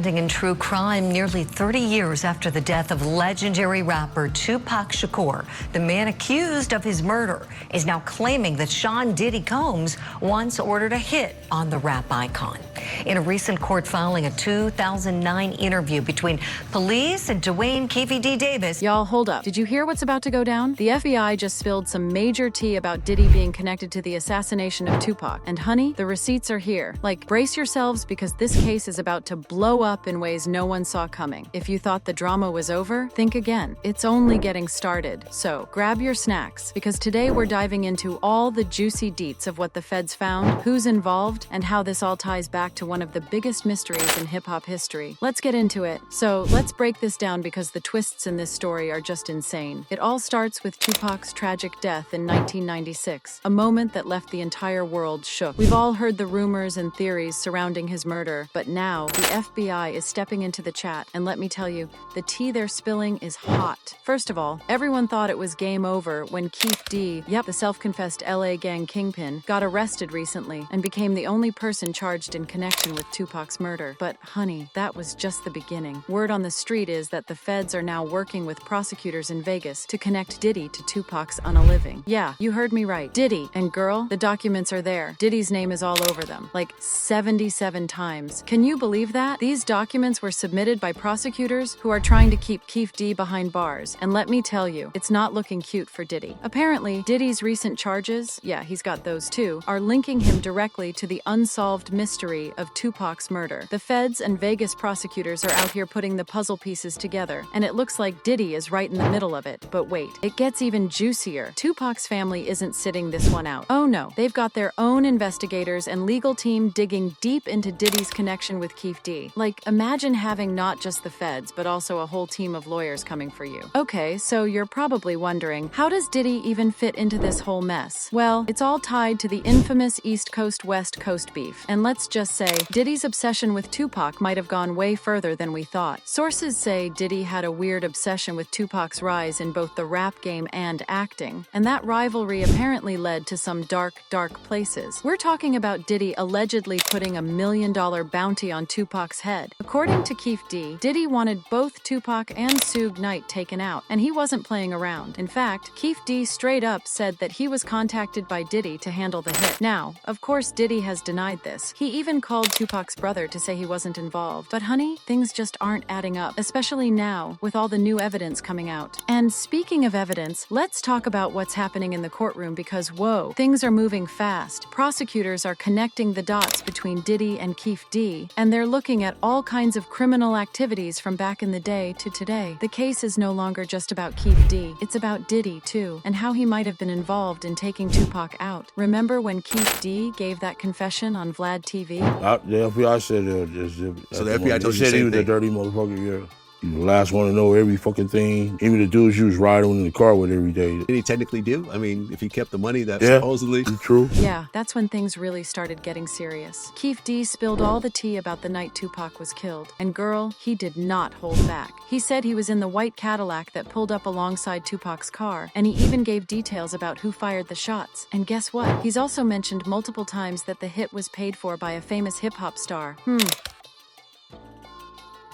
Trending in true crime nearly 30 years after the death of legendary rapper Tupac Shakur, the man accused of his murder is now claiming that Sean Diddy Combs once ordered a hit on the rap icon. In a recent court filing, a 2009 interview between police and Dwayne Keefe D. Davis. Y'all, hold up. Did you hear what's about to go down? The FBI just spilled some major tea about Diddy being connected to the assassination of Tupac. And honey, the receipts are here. Like, brace yourselves because this case is about to blow up in ways no one saw coming. If you thought the drama was over, think again. It's only getting started. So grab your snacks, because today we're diving into all the juicy deets of what the feds found, who's involved, and how this all ties back to one of the biggest mysteries in hip-hop history. Let's get into it. So let's break this down because the twists in this story are just insane. It all starts with Tupac's tragic death in 1996, a moment that left the entire world shook. We've all heard the rumors and theories surrounding his murder, but now the FBI is stepping into the chat, and let me tell you, the tea they're spilling is hot. First of all, everyone thought it was game over when Keefe D, the self-confessed LA gang kingpin, got arrested recently and became the only person charged in connection with Tupac's murder. But honey, that was just the beginning. Word on the street is that the feds are now working with prosecutors in Vegas to connect Diddy to Tupac's unaliving. Yeah, you heard me right. Diddy. And girl, the documents are there. Diddy's name is all over them, like 77 times. Can you believe that? These documents were submitted by prosecutors who are trying to keep Keefe D behind bars. And let me tell you, it's not looking cute for Diddy. Apparently, Diddy's recent charges, he's got those too, are linking him directly to the unsolved mystery of Tupac's murder. The feds and Vegas prosecutors are out here putting the puzzle pieces together, and it looks like Diddy is right in the middle of it. But wait, it gets even juicier. Tupac's family isn't sitting this one out. Oh no, they've got their own investigators and legal team digging deep into Diddy's connection with Keefe D. Like, imagine having not just the feds, but also a whole team of lawyers coming for you. Okay, so you're probably wondering, how does Diddy even fit into this whole mess? Well, it's all tied to the infamous East Coast-West Coast beef. And let's just say, Diddy's obsession with Tupac might have gone way further than we thought. Sources say Diddy had a weird obsession with Tupac's rise in both the rap game and acting, and that rivalry apparently led to some dark places. We're talking about Diddy allegedly putting $1 million bounty on Tupac's head. According to Keefe D, Diddy wanted both Tupac and Suge Knight taken out, and he wasn't playing around. In fact, Keefe D straight up said that he was contacted by Diddy to handle the hit. Now, of course, Diddy has denied this. He even called Tupac's brother to say he wasn't involved. But honey, things just aren't adding up, especially now with all the new evidence coming out. And speaking of evidence, let's talk about what's happening in the courtroom because, whoa, things are moving fast. Prosecutors are connecting the dots between Diddy and Keefe D, and they're looking at all kinds of criminal activities from back in the day to today. The case is no longer just about Keefe D, it's about Diddy too, and how he might have been involved in taking Tupac out. Remember when Keefe D gave that confession on Vlad TV? The FBI said so the FBI told you the said he same was thing? a dirty motherfucker, yeah. You the last one to know every fucking thing. Even the dudes you was riding in the car with every day. Did he technically do? I mean, if he kept the money that supposedly... It's true. Yeah, that's when things really started getting serious. Keefe D spilled all the tea about the night Tupac was killed. And girl, he did not hold back. He said he was in the white Cadillac that pulled up alongside Tupac's car, and he even gave details about who fired the shots. And guess what? He's also mentioned multiple times that the hit was paid for by a famous hip-hop star.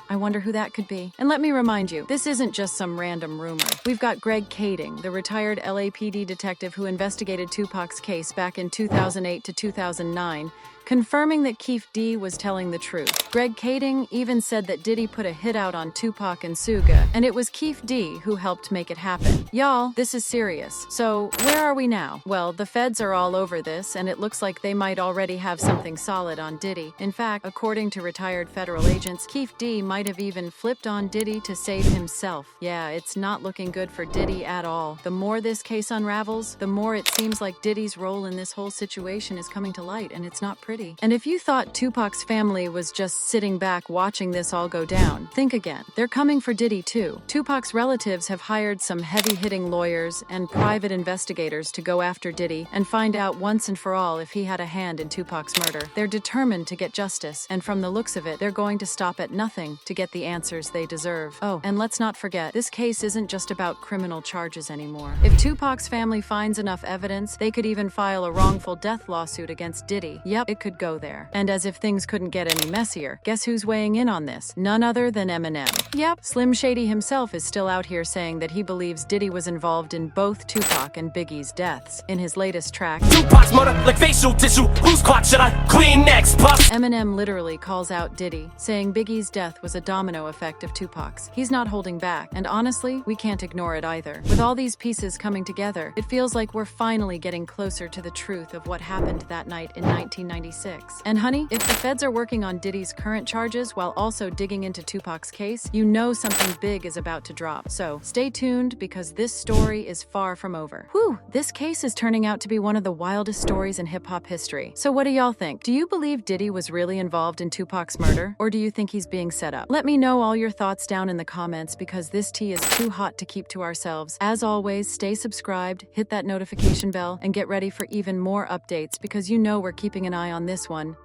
I wonder who that could be. And let me remind you, this isn't just some random rumor. We've got Keefe, the retired LAPD detective who investigated Tupac's case back in 2008 to 2009, confirming that Keefe D was telling the truth. Keefe even said that Diddy put a hit out on Tupac and Suga, and it was Keefe D who helped make it happen. Y'all, this is serious. So, where are we now? Well, the feds are all over this, and it looks like they might already have something solid on Diddy. In fact, according to retired federal agents, Keefe D might have even flipped on Diddy to save himself. Yeah, it's not looking good for Diddy at all. The more this case unravels, the more it seems like Diddy's role in this whole situation is coming to light, and it's not pretty. And if you thought Tupac's family was just sitting back watching this all go down, think again. They're coming for Diddy too. Tupac's relatives have hired some heavy-hitting lawyers and private investigators to go after Diddy and find out once and for all if he had a hand in Tupac's murder. They're determined to get justice, and from the looks of it, they're going to stop at nothing to get the answers they deserve. Oh, and let's not forget, this case isn't just about criminal charges anymore. If Tupac's family finds enough evidence, they could even file a wrongful death lawsuit against Diddy. Yep, it could could go there. And as if things couldn't get any messier, guess who's weighing in on this? None other than Eminem. Yep, Slim Shady himself is still out here saying that he believes Diddy was involved in both Tupac and Biggie's deaths. In his latest track, Tupac's murder like facial tissue. Whose clock should I clean next? Puff. Eminem literally calls out Diddy, saying Biggie's death was a domino effect of Tupac's. He's not holding back, and honestly, we can't ignore it either. With all these pieces coming together, it feels like we're finally getting closer to the truth of what happened that night in 1996. And honey, if the feds are working on Diddy's current charges while also digging into Tupac's case, you know something big is about to drop. So stay tuned, because this story is far from over. Whew, this case is turning out to be one of the wildest stories in hip-hop history. So what do y'all think? Do you believe Diddy was really involved in Tupac's murder? Or do you think he's being set up? Let me know all your thoughts down in the comments, because this tea is too hot to keep to ourselves. As always, stay subscribed, hit that notification bell, and get ready for even more updates, because you know we're keeping an eye on this one.